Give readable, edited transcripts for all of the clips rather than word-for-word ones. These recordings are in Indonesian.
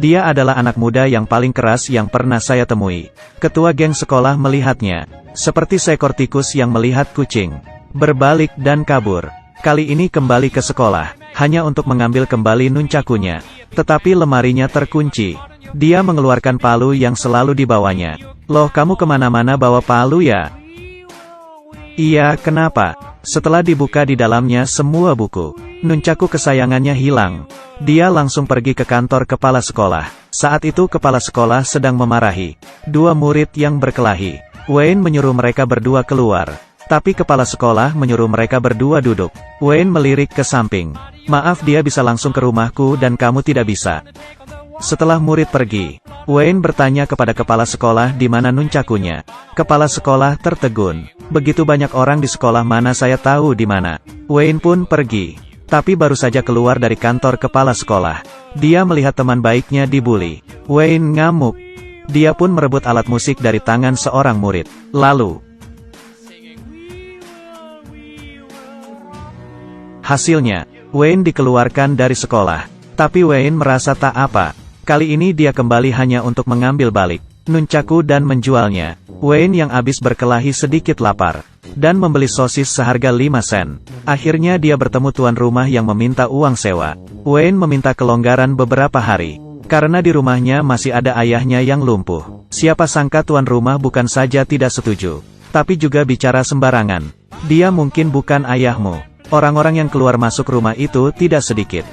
Dia adalah anak muda yang paling keras yang pernah saya temui. Ketua geng sekolah melihatnya, seperti seekor tikus yang melihat kucing. Berbalik dan kabur. Kali ini kembali ke sekolah, hanya untuk mengambil kembali nuncakunya. Tetapi lemarinya terkunci. Dia mengeluarkan palu yang selalu dibawanya. Loh, kamu kemana-mana bawa palu ya? Iya, kenapa? Setelah dibuka di dalamnya semua buku. Nuncaku kesayangannya hilang. Dia langsung pergi ke kantor kepala sekolah. Saat itu kepala sekolah sedang memarahi dua murid yang berkelahi. Wayne menyuruh mereka berdua keluar. Tapi kepala sekolah menyuruh mereka berdua duduk. Wayne melirik ke samping. Maaf, dia bisa langsung ke rumahku dan kamu tidak bisa. Setelah murid pergi, Wayne bertanya kepada kepala sekolah di mana nuncakunya. Kepala sekolah tertegun. Begitu banyak orang di sekolah, mana saya tahu di mana. Wayne pun pergi. Tapi baru saja keluar dari kantor kepala sekolah, dia melihat teman baiknya dibuli. Wayne ngamuk. Dia pun merebut alat musik dari tangan seorang murid. Lalu, hasilnya, Wayne dikeluarkan dari sekolah. Tapi Wayne merasa tak apa. Kali ini dia kembali hanya untuk mengambil balik nuncaku dan menjualnya. Wayne yang habis berkelahi sedikit lapar, dan membeli sosis seharga 5 sen. Akhirnya dia bertemu tuan rumah yang meminta uang sewa. Wayne meminta kelonggaran beberapa hari, karena di rumahnya masih ada ayahnya yang lumpuh. Siapa sangka tuan rumah bukan saja tidak setuju, tapi juga bicara sembarangan. Dia mungkin bukan ayahmu. Orang-orang yang keluar masuk rumah itu tidak sedikit.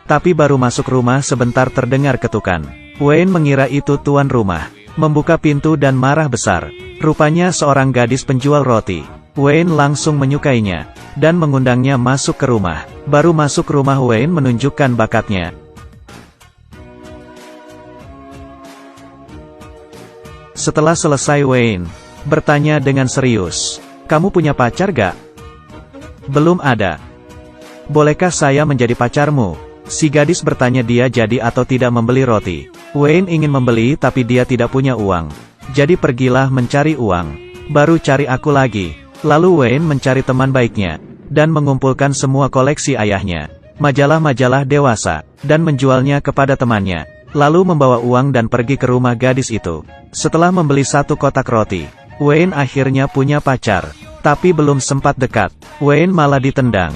Tapi baru masuk rumah sebentar terdengar ketukan. Wayne mengira itu tuan rumah. Membuka pintu dan marah besar. Rupanya seorang gadis penjual roti. Wayne langsung menyukainya, dan mengundangnya masuk ke rumah. Baru masuk rumah Wayne menunjukkan bakatnya. Setelah selesai Wayne bertanya dengan serius, "Kamu punya pacar gak?" "Belum ada." "Bolehkah saya menjadi pacarmu?" Si gadis bertanya dia jadi atau tidak membeli roti. Wayne ingin membeli tapi dia tidak punya uang. Jadi pergilah mencari uang. Baru cari aku lagi. Lalu Wayne mencari teman baiknya, dan mengumpulkan semua koleksi ayahnya. Majalah-majalah dewasa, dan menjualnya kepada temannya. Lalu membawa uang dan pergi ke rumah gadis itu. Setelah membeli 1 kotak roti, Wayne akhirnya punya pacar. Tapi belum sempat dekat, Wayne malah ditendang.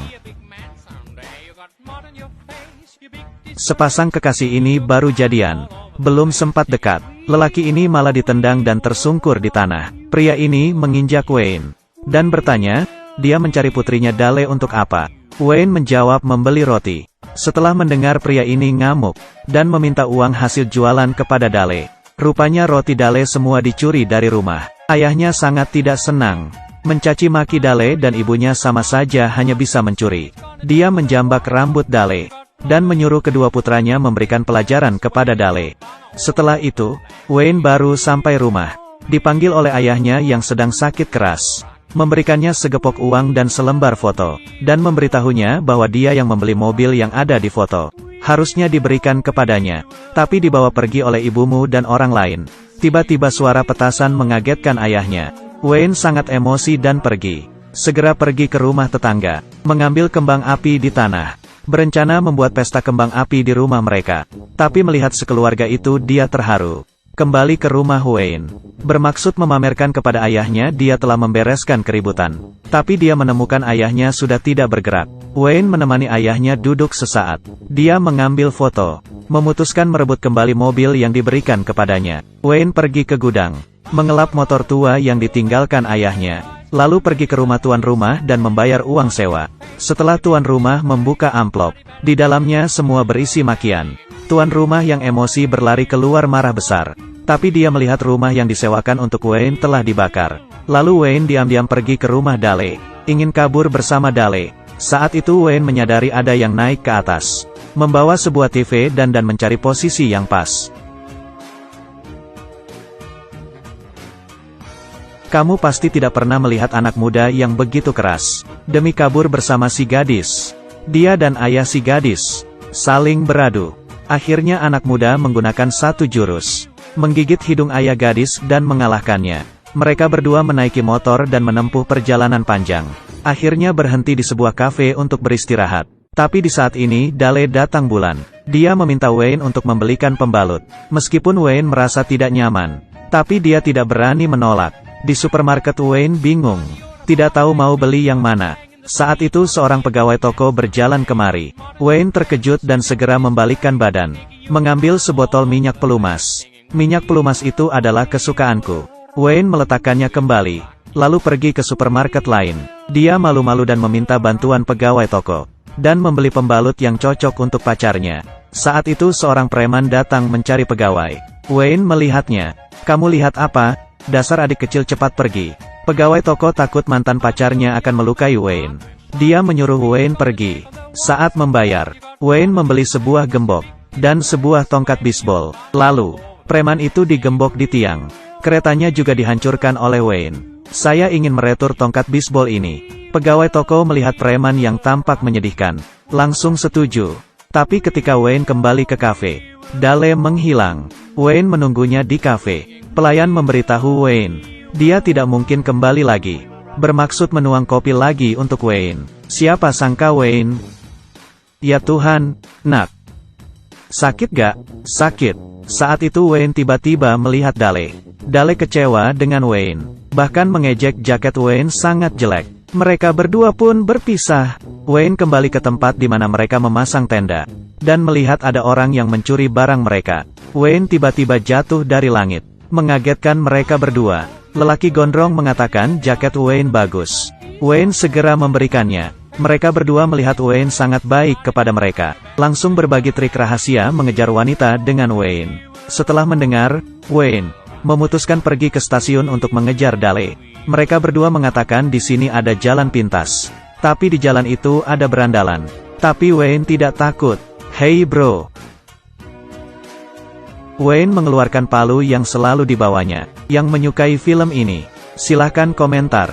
Sepasang kekasih ini baru jadian. Belum sempat dekat, lelaki ini malah ditendang dan tersungkur di tanah. Pria ini menginjak Wayne, dan bertanya, dia mencari putrinya Dale untuk apa? Wayne menjawab membeli roti. Setelah mendengar pria ini ngamuk, dan meminta uang hasil jualan kepada Dale. Rupanya roti Dale semua dicuri dari rumah. Ayahnya sangat tidak senang. Mencaci maki Dale dan ibunya sama saja hanya bisa mencuri. Dia menjambak rambut Dale, dan menyuruh kedua putranya memberikan pelajaran kepada Dale. Setelah itu, Wayne baru sampai rumah. Dipanggil oleh ayahnya yang sedang sakit keras. Memberikannya segepok uang dan selembar foto, dan memberitahunya bahwa dia yang membeli mobil yang ada di foto. Harusnya diberikan kepadanya, tapi dibawa pergi oleh ibumu dan orang lain. Tiba-tiba suara petasan mengagetkan ayahnya. Wayne sangat emosi dan pergi. Segera pergi ke rumah tetangga, mengambil kembang api di tanah. Berencana membuat pesta kembang api di rumah mereka. Tapi melihat sekeluarga itu dia terharu. Kembali ke rumah Wayne, bermaksud memamerkan kepada ayahnya dia telah membereskan keributan. Tapi dia menemukan ayahnya sudah tidak bergerak. Wayne menemani ayahnya duduk sesaat. Dia mengambil foto, memutuskan merebut kembali mobil yang diberikan kepadanya. Wayne pergi ke gudang, mengelap motor tua yang ditinggalkan ayahnya. Lalu pergi ke rumah tuan rumah dan membayar uang sewa. Setelah tuan rumah membuka amplop, di dalamnya semua berisi makian. Tuan rumah yang emosi berlari keluar marah besar. Tapi dia melihat rumah yang disewakan untuk Wayne telah dibakar. Lalu Wayne diam-diam pergi ke rumah Dale, ingin kabur bersama Dale. Saat itu Wayne menyadari ada yang naik ke atas, membawa sebuah TV dan mencari posisi yang pas. Kamu pasti tidak pernah melihat anak muda yang begitu keras, demi kabur bersama si gadis. Dia dan ayah si gadis saling beradu. Akhirnya anak muda menggunakan satu jurus, menggigit hidung ayah gadis dan mengalahkannya. Mereka berdua menaiki motor dan menempuh perjalanan panjang. Akhirnya berhenti di sebuah kafe untuk beristirahat. Tapi di saat ini Dale datang bulan. Dia meminta Wayne untuk membelikan pembalut. Meskipun Wayne merasa tidak nyaman, tapi dia tidak berani menolak. Di supermarket Wayne bingung, tidak tahu mau beli yang mana. Saat itu seorang pegawai toko berjalan kemari. Wayne terkejut dan segera membalikkan badan, mengambil sebotol minyak pelumas. Minyak pelumas itu adalah kesukaanku. Wayne meletakkannya kembali, lalu pergi ke supermarket lain. Dia malu-malu dan meminta bantuan pegawai toko, dan membeli pembalut yang cocok untuk pacarnya. Saat itu seorang preman datang mencari pegawai. Wayne melihatnya. "Kamu lihat apa? Dasar adik kecil, cepat pergi." Pegawai toko takut mantan pacarnya akan melukai Wayne. Dia menyuruh Wayne pergi. Saat membayar, Wayne membeli sebuah gembok, dan sebuah tongkat bisbol. Lalu, preman itu digembok di tiang. Keretanya juga dihancurkan oleh Wayne. "Saya ingin meretur tongkat bisbol ini." Pegawai toko melihat preman yang tampak menyedihkan, langsung setuju. Tapi ketika Wayne kembali ke kafe, Dale menghilang. Wayne menunggunya di kafe. Pelayan memberitahu Wayne, dia tidak mungkin kembali lagi. Bermaksud menuang kopi lagi untuk Wayne. Siapa sangka Wayne, "Ya Tuhan, nak. Sakit gak?" "Sakit." Saat itu Wayne tiba-tiba melihat Dale. Dale kecewa dengan Wayne, bahkan mengejek jaket Wayne sangat jelek. Mereka berdua pun berpisah. Wayne kembali ke tempat di mana mereka memasang tenda, dan melihat ada orang yang mencuri barang mereka. Wayne tiba-tiba jatuh dari langit, mengagetkan mereka berdua. Lelaki gondrong mengatakan jaket Wayne bagus. Wayne segera memberikannya. Mereka berdua melihat Wayne sangat baik kepada mereka, langsung berbagi trik rahasia mengejar wanita dengan Wayne. Setelah mendengar, Wayne memutuskan pergi ke stasiun untuk mengejar Dale. Mereka berdua mengatakan di sini ada jalan pintas, tapi di jalan itu ada berandalan. Tapi Wayne tidak takut. "Hey bro." Wayne mengeluarkan palu yang selalu dibawanya. Yang menyukai film ini, silahkan komentar.